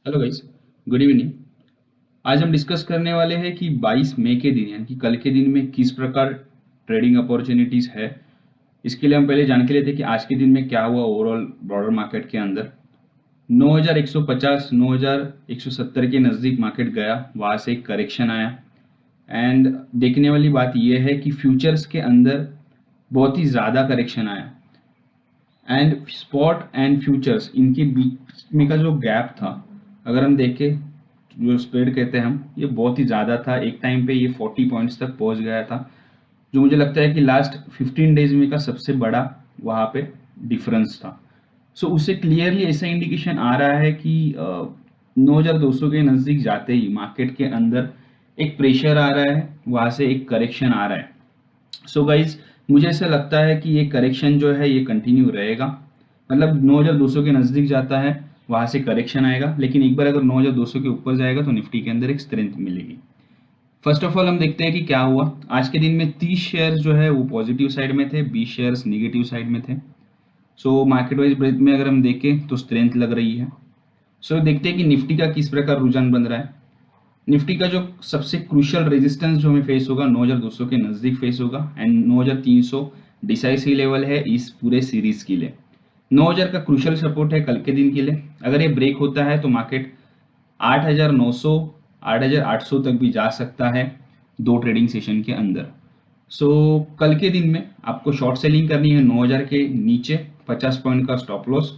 Hello guys, good evening. आज हम discuss करने वाले हैं कि 22 मई के दिन यानी कि कल के दिन में किस प्रकार ट्रेडिंग अपॉर्चुनिटीज है। इसके लिए हम पहले जान के लेते हैं कि आज के दिन में क्या हुआ ओवरऑल ब्रॉडर मार्केट के अंदर। 9150 9170 के नज़दीक मार्केट गया, वहाँ से एक करेक्शन आया। एंड देखने वाली बात यह है कि फ्यूचर्स के अंदर बहुत ही ज़्यादा करेक्शन आया एंड स्पॉट एंड फ्यूचर्स इनके बीच में का जो गैप था, अगर हम देखें, जो स्प्रेड कहते हैं हम, ये बहुत ही ज़्यादा था। एक टाइम पे ये 40 पॉइंट्स तक पहुंच गया था, जो मुझे लगता है कि लास्ट 15 डेज में का सबसे बड़ा वहाँ पे डिफरेंस था। सो उससे क्लियरली ऐसा इंडिकेशन आ रहा है कि 9200 के नज़दीक जाते ही मार्केट के अंदर एक प्रेशर आ रहा है, वहाँ से एक करेक्शन आ रहा है। सो गाइज, मुझे ऐसा लगता है कि ये करेक्शन जो है ये कंटिन्यू रहेगा। मतलब 9200 के नज़दीक जाता है, वहाँ से करेक्शन आएगा, लेकिन एक बार अगर 9200 के ऊपर जाएगा तो निफ्टी के अंदर एक स्ट्रेंथ मिलेगी। फर्स्ट ऑफ ऑल हम देखते हैं कि क्या हुआ। आज के दिन में 30 शेयर्स जो है वो पॉजिटिव साइड में थे, 20 शेयर्स निगेटिव साइड में थे। सो मार्केट वाइज ब्रेथ में अगर हम देखें तो स्ट्रेंथ लग रही है। सो देखते हैं कि निफ्टी का किस प्रकार रुझान बन रहा है। निफ्टी का जो सबसे क्रूशियल रेजिस्टेंस जो हमें फेस होगा 9200 के नज़दीक फेस होगा, एंड 9300 डिसाइसिव लेवल है इस पूरे सीरीज के लिए। 9000 का क्रूशियल सपोर्ट है कल के दिन के लिए। अगर ये ब्रेक होता है तो मार्केट 8900 8800 तक भी जा सकता है दो ट्रेडिंग सेशन के अंदर। सो कल के दिन में आपको शॉर्ट सेलिंग करनी है 9000 के नीचे, 50 पॉइंट का स्टॉप लॉस।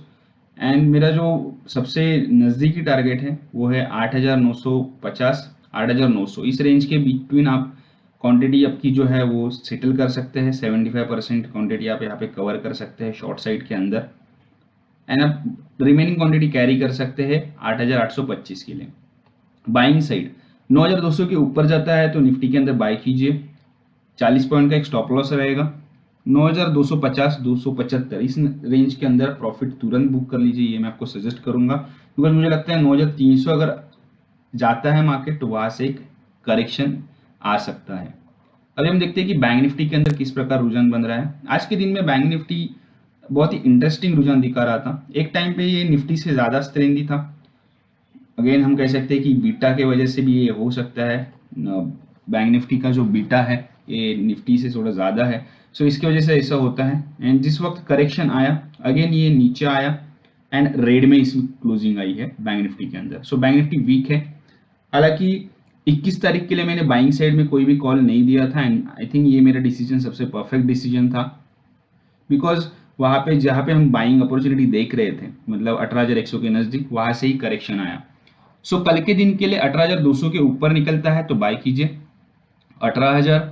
एंड मेरा जो सबसे नज़दीकी टारगेट है वो है 8950 8900, इस रेंज के बिटवीन आप क्वांटिटी आपकी जो है वो सेटल कर सकते हैं। 75% क्वांटिटी आप यहाँ पे कवर कर सकते हैं शॉर्ट साइड के अंदर, एंड आप रिमेनिंग क्वांटिटी कैरी कर सकते हैं 8825 के लिए। बाइंग साइड 9200 के ऊपर जाता है तो निफ्टी के अंदर बाय कीजिए, 40 पॉइंट का एक स्टॉप लॉस रहेगा। 9250 275 इस रेंज के अंदर प्रॉफिट तुरंत बुक कर लीजिए, ये मैं आपको सजेस्ट करूंगा, बिकॉज मुझे लगता है 9300 अगर जाता है मार्केट तो वहां से एक करेक्शन आ सकता है। अभी हम देखते हैं कि बैंक निफ्टी के अंदर किस प्रकार रुझान बन रहा है। आज के दिन में बैंक निफ्टी बहुत ही इंटरेस्टिंग रुझान दिखा रहा था। एक टाइम पे ये निफ्टी से ज़्यादा स्ट्रेंदी था। अगेन हम कह सकते हैं कि बीटा के वजह से भी ये हो सकता है। बैंक निफ्टी का जो बीटा है ये निफ्टी से थोड़ा ज़्यादा है, सो इसकी वजह से ऐसा होता है। एंड जिस वक्त करेक्शन आया, अगेन ये नीचे आया एंड रेड में इसमें क्लोजिंग आई है बैंक निफ्टी के अंदर। सो बैंक निफ्टी वीक है। हालांकि 21 तारीख के लिए मैंने बाइंग साइड में कोई भी कॉल नहीं दिया था, एंड आई थिंक ये मेरा डिसीजन सबसे परफेक्ट डिसीजन था, बिकॉज वहाँ पे जहाँ पे हम बाइंग अपॉर्चुनिटी देख रहे थे, मतलब 18100 के नज़दीक, वहाँ से ही करेक्शन आया। सो कल के दिन के लिए 18200 के ऊपर निकलता है तो बाय कीजिए 18000,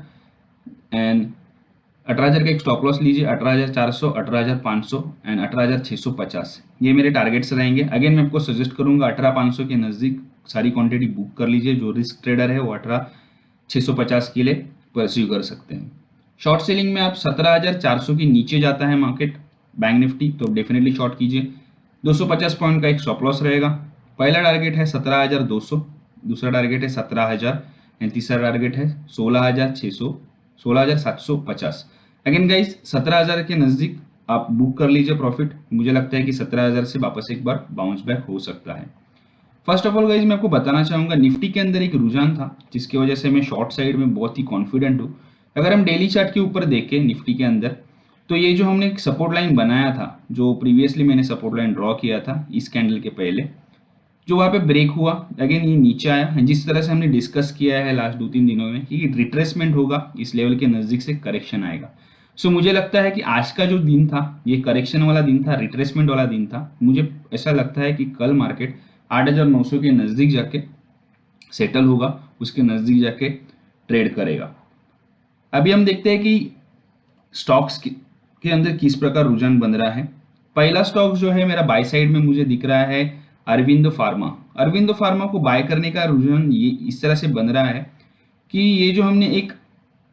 एंड 18000 का एक स्टॉप लॉस लीजिए 18400 18500 एंड 18650, ये मेरे टारगेट्स रहेंगे। अगेन मैं आपको सजेस्ट करूंगा 18500 के नज़दीक सारी क्वांटिटी बुक कर लीजिए। जो रिस्क ट्रेडर है वो 18650 के लिए परस्यू कर सकते हैं। शॉर्ट सेलिंग में आप 17400 के नीचे जाता है मार्केट बैंक निफ्टी तो डेफिनेटली शॉर्ट कीजिए। 250 पॉइंट का एक स्टॉप लॉस रहेगा। पहला टारगेट है 17200, दूसरा टारगेट है 17000 एंड तीसरा टारगेट है 16600 16750। अगेन गाइस 17000 के नज़दीक आप बुक कर लीजिए प्रॉफिट। मुझे लगता है कि 17000 से वापस एक बार बाउंस बैक हो सकता है। फर्स्ट ऑफ ऑल गाइज मैं आपको बताना चाहूंगा निफ्टी के अंदर एक रुझान था जिसकी वजह से मैं शॉर्ट साइड में बहुत ही कॉन्फिडेंट हूँ। अगर हम डेली चार्ट के ऊपर देखें निफ्टी के अंदर, तो ये जो हमने एक सपोर्ट लाइन बनाया था, जो प्रीवियसली मैंने सपोर्ट लाइन ड्रॉ किया था इस कैंडल के पहले, जो वहाँ पे ब्रेक हुआ, अगेन ये नीचे आया। जिस तरह से हमने डिस्कस किया है लास्ट 2-3 दिनों में कि रिट्रेसमेंट होगा, इस लेवल के नज़दीक से करेक्शन आएगा। सो मुझे लगता है कि आज का जो दिन था ये करेक्शन वाला दिन था, रिट्रेसमेंट वाला दिन था। मुझे ऐसा लगता है कि कल मार्केट 8900 के नज़दीक जाके सेटल होगा, उसके नज़दीक जाके ट्रेड करेगा। अभी हम देखते हैं कि स्टॉक्स के अंदर किस प्रकार रुझान बन रहा है। पहला स्टॉक जो है मेरा बाय साइड में मुझे दिख रहा है अरविंदो फार्मा। अरविंदो फार्मा को बाय करने का रुझान ये इस तरह से बन रहा है कि ये जो हमने एक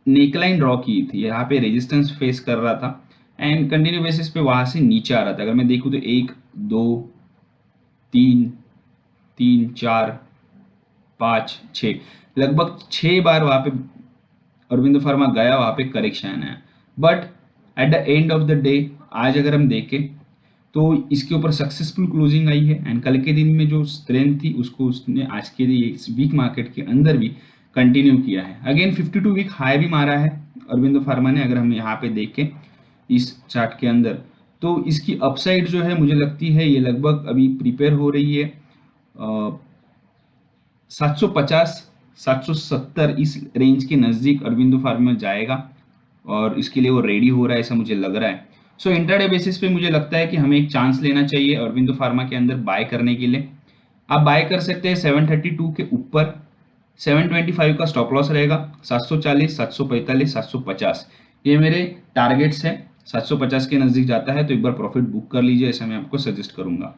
नेकलाइन ड्रॉ की थी, यहाँ पे रेजिस्टेंस फेस कर रहा था एंड कंटिन्यू बेसिस पे वहां से नीचे आ रहा था। अगर मैं देखूँ तो 1 2 3 3 4 5 6, लगभग 6 बार वहां पे अरविंदो फार्मा गया, वहां पे करेक्शन आया। But at the end of the day आज अगर हम देखें तो इसके ऊपर सक्सेसफुल क्लोजिंग आई है एंड कल के दिन में जो स्ट्रेंथ थी उसको उसने आज के इस वीक मार्केट के अंदर भी कंटिन्यू किया है। अगेन 52 वीक हाई भी मारा है अरविंदो फार्मा ने। अगर हम यहाँ पे देखें इस चार्ट के अंदर तो इसकी अपसाइड जो है मुझे लगती है ये लगभग अभी प्रिपेयर हो रही है 750 770 इस रेंज के नज़दीक अरविंदो फार्मा जाएगा और इसके लिए वो रेडी हो रहा है ऐसा मुझे लग रहा है। सो इंट्राडे बेसिस पे मुझे लगता है कि हमें एक चांस लेना चाहिए अरविंदो फार्मा के अंदर बाय करने के लिए। आप बाय कर सकते हैं 732 के ऊपर, 725 का स्टॉप लॉस रहेगा, 740 745 750 ये मेरे टारगेट्स हैं। 750 के नज़दीक जाता है तो एक बार प्रॉफिट बुक कर लीजिए, ऐसा मैं आपको सजेस्ट करूंगा।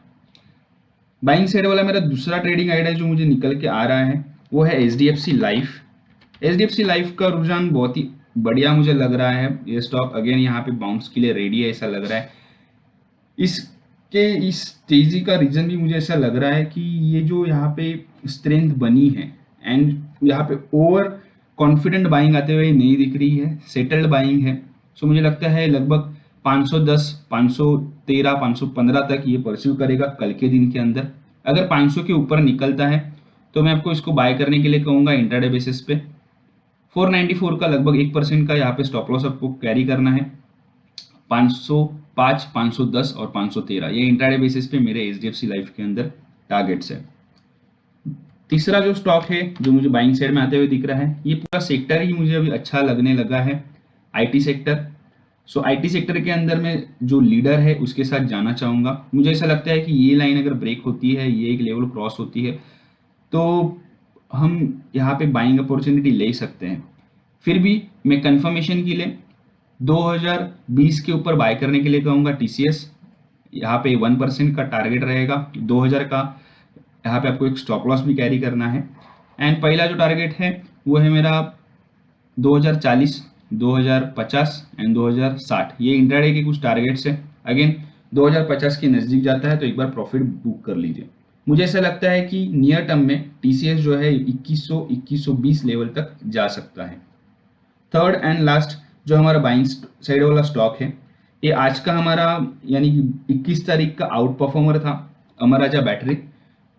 बाइंग साइड वाला मेरा दूसरा ट्रेडिंग आइडिया जो मुझे निकल के आ रहा है वो है HDFC लाइफ। HDFC लाइफ का रुझान बहुत ही बढ़िया मुझे लग रहा है। ये स्टॉक अगेन यहाँ पे बाउंस के लिए रेडी है ऐसा लग रहा है। इसके इस तेजी का रीजन भी मुझे ऐसा लग रहा है कि ये जो यहाँ पे स्ट्रेंथ बनी है एंड यहाँ पे ओवर कॉन्फिडेंट बाइंग आते हुए नहीं दिख रही है, सेटल्ड बाइंग है। सो मुझे लगता है लगभग 510 513 515 तक ये परस्यू करेगा कल के दिन के अंदर। अगर 500 के ऊपर निकलता है तो मैं आपको इसको बाय करने के लिए कहूँगा इंट्राडे बेसिस पे। 494 का लगभग 1% का यहाँ पे स्टॉप लॉस आपको कैरी करना है। 505 510 और 513 ये इंट्राडे बेसिस पे मेरे HDFC लाइफ के अंदर टारगेट्स है। तीसरा जो स्टॉक है जो मुझे बाइंग साइड में आते हुए दिख रहा है, ये पूरा सेक्टर ही मुझे अभी अच्छा लगने लगा है, IT sector. So IT sector के अंदर में जो लीडर है उसके साथ जाना चाहूँगा। मुझे ऐसा लगता है कि ये लाइन अगर ब्रेक होती है, ये एक लेवल क्रॉस होती है तो हम यहाँ पे बाइंग अपॉर्चुनिटी ले सकते हैं। फिर भी मैं कंफर्मेशन के लिए 2020 के ऊपर बाय करने के लिए कहूँगा TCS। यहाँ पे 1% का टारगेट रहेगा, 2000 का यहाँ पे आपको एक स्टॉप लॉस भी कैरी करना है। एंड पहला जो टारगेट है वो है मेरा 2040 2050 एंड 2060 ये इंट्राडे के कुछ टारगेट्स है। अगेन 2050 के नज़दीक जाता है तो एक बार प्रॉफिट बुक कर लीजिए। मुझे ऐसा लगता है कि नियर टर्म में TCS जो है 2100 2120 लेवल तक जा सकता है। थर्ड एंड लास्ट जो हमारा बाइंग साइड वाला स्टॉक है, ये आज का हमारा यानी कि 21 तारीख का आउट परफॉर्मर था अमर राजा बैटरी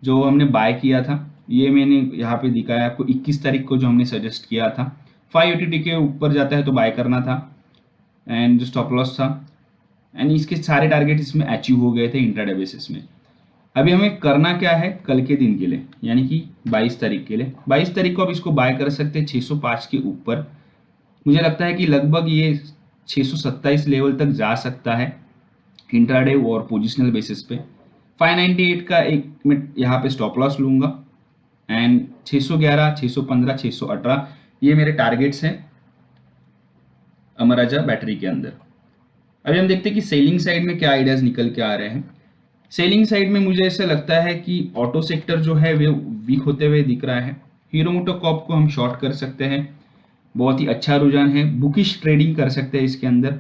जो हमने बाय किया था। ये मैंने यहाँ पे दिखाया आपको 21 तारीख को जो हमने सजेस्ट किया था। 580 के ऊपर जाता है तो बाय करना था एंड जो स्टॉप लॉस था एंड इसके सारे टारगेट इसमें अचीव हो गए थे इंट्राडे बेसिस में। अभी हमें करना क्या है कल के दिन के लिए यानी कि 22 तारीख के लिए। 22 तारीख को आप इसको बाय कर सकते हैं 605 के ऊपर। मुझे लगता है कि लगभग ये 627 लेवल तक जा सकता है इंट्राडे और पोजिशनल बेसिस पे। 598 का एक मैं यहाँ पे स्टॉप लॉस लूँगा एंड 611 615 618 ये मेरे टारगेट्स हैं अमर राजा बैटरी के अंदर। अभी हम देखते हैं कि सेलिंग साइड में क्या आइडियाज निकल के आ रहे हैं। सेलिंग साइड में मुझे ऐसा लगता है कि ऑटो सेक्टर जो है वो वीक होते हुए दिख रहा है। हीरो मोटोकॉर्प को हम शॉर्ट कर सकते हैं, बहुत ही अच्छा रुझान है, बुकिश ट्रेडिंग कर सकते हैं इसके अंदर।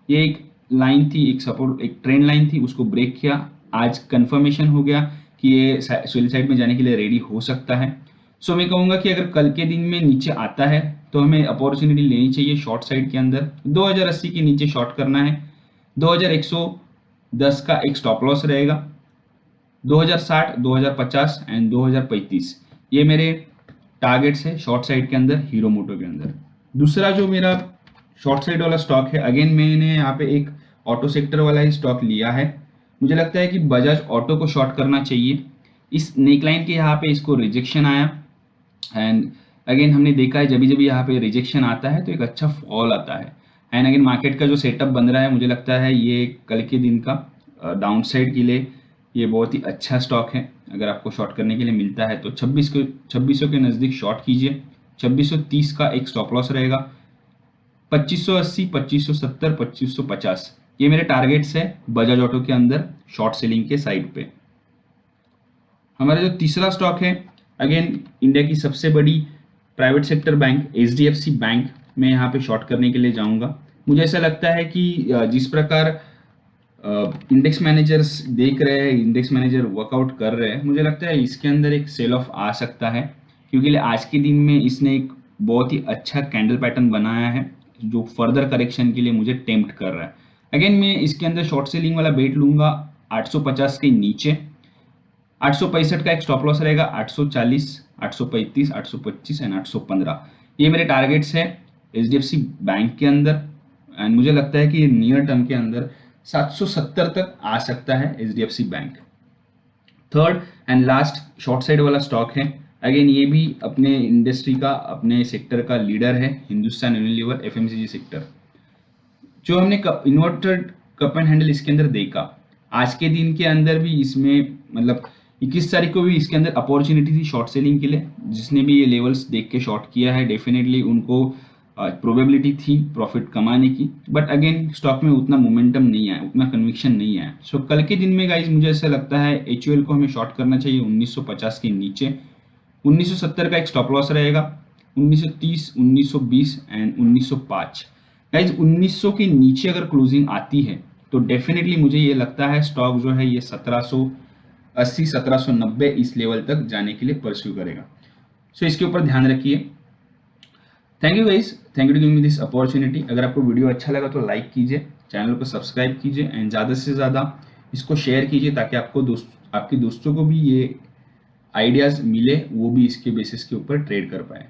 ये एक लाइन थी, एक सपोर्ट एक ट्रेंड लाइन थी, उसको ब्रेक किया, आज कंफर्मेशन हो गया कि ये सेल साइड में जाने के लिए रेडी हो सकता है। सो मैं कहूँगा कि अगर कल के दिन में नीचे आता है तो हमें अपॉर्चुनिटी लेनी चाहिए शॉर्ट साइड के अंदर। 2080 के नीचे शॉर्ट करना है, 2110 का एक स्टॉप लॉस रहेगा, 2060 2050 एंड 2035 ये मेरे टारगेट्स है शॉर्ट साइड के अंदर हीरो मोटो के अंदर। दूसरा जो मेरा शॉर्ट साइड वाला स्टॉक है, अगेन मैंने यहाँ पे एक ऑटो सेक्टर वाला ही स्टॉक लिया है। मुझे लगता है कि बजाज ऑटो को शॉर्ट करना चाहिए। इस नेकलाइन के यहाँ पे इसको रिजेक्शन आया एंड अगेन हमने देखा है जब जब यहाँ पे रिजेक्शन आता है तो एक अच्छा फॉल आता है एंड अगेन मार्केट का जो सेटअप बन रहा है मुझे लगता है ये कल के दिन का डाउन साइड के लिए ये बहुत ही अच्छा स्टॉक है। अगर आपको शॉर्ट करने के लिए मिलता है तो 2600 के नज़दीक शॉर्ट कीजिए। 2630 का एक स्टॉप लॉस रहेगा, 2580 2570 2550 ये मेरे टारगेट्स है बजाज ऑटो के अंदर शॉर्ट सेलिंग के साइड पे। हमारा जो तीसरा स्टॉक है, अगेन इंडिया की सबसे बड़ी private sector bank HDFC bank में यहाँ पे शॉर्ट करने के लिए जाऊँगा। मुझे ऐसा लगता है कि जिस प्रकार इंडेक्स मैनेजर्स देख रहे हैं, इंडेक्स मैनेजर वर्कआउट कर रहे हैं, मुझे लगता है इसके अंदर एक सेल ऑफ आ सकता है क्योंकि आज के दिन में इसने एक बहुत ही अच्छा कैंडल पैटर्न बनाया है जो फर्दर करेक्शन के लिए मुझे टेम्प्ट कर रहा है। अगेन मैं इसके अंदर शॉर्ट सेलिंग वाला बेट लूँगा 850 के नीचे, 865 का एक स्टॉप लॉस रहेगा, 840, 835, 825 एंड 815। ये मेरे टारगेट्स है एचडीएफसी बैंक के अंदर, एंड मुझे लगता है कि नियर टर्म के अंदर 770 तक आ सकता है HDFC bank. Third and last short side वाला स्टॉक है, अगेन ये भी अपने इंडस्ट्री का, अपने सेक्टर का लीडर है, हिंदुस्तान यूनिलीवर एफएमसीजी सेक्टर। जो हमने इन्वर्टेड कप एंड हैंडल इसके अंदर देखा, आज के दिन के अंदर भी इसमें मतलब 21 तारीख को भी इसके अंदर अपॉर्चुनिटी थी शॉर्ट सेलिंग के लिए। जिसने भी ये लेवल्स देख के शॉर्ट किया है, डेफिनेटली उनको प्रोबेबिलिटी थी प्रॉफिट कमाने की, बट अगेन स्टॉक में उतना मोमेंटम नहीं आया, उतना कन्विक्शन नहीं आया। सो कल के दिन में गाइज मुझे ऐसा लगता है एचयूएल को हमें शॉर्ट करना चाहिए 1950 के नीचे। 1970 का एक स्टॉप लॉस रहेगा, 1930, 1920 एंड 1905। गाइज 1900 के नीचे अगर क्लोजिंग आती है तो डेफिनेटली मुझे ये लगता है स्टॉक जो है ये 1780, 1790 इस लेवल तक जाने के लिए परस्यू करेगा। सो इसके ऊपर ध्यान रखिए। Thank you guys, thank you to give me this opportunity. अगर आपको वीडियो अच्छा लगा तो लाइक कीजिए, चैनल को सब्सक्राइब कीजिए एंड ज़्यादा से ज़्यादा इसको शेयर कीजिए ताकि आपके दोस्तों को भी ये आइडियाज़ मिले, वो भी इसके बेसिस के ऊपर ट्रेड कर पाए।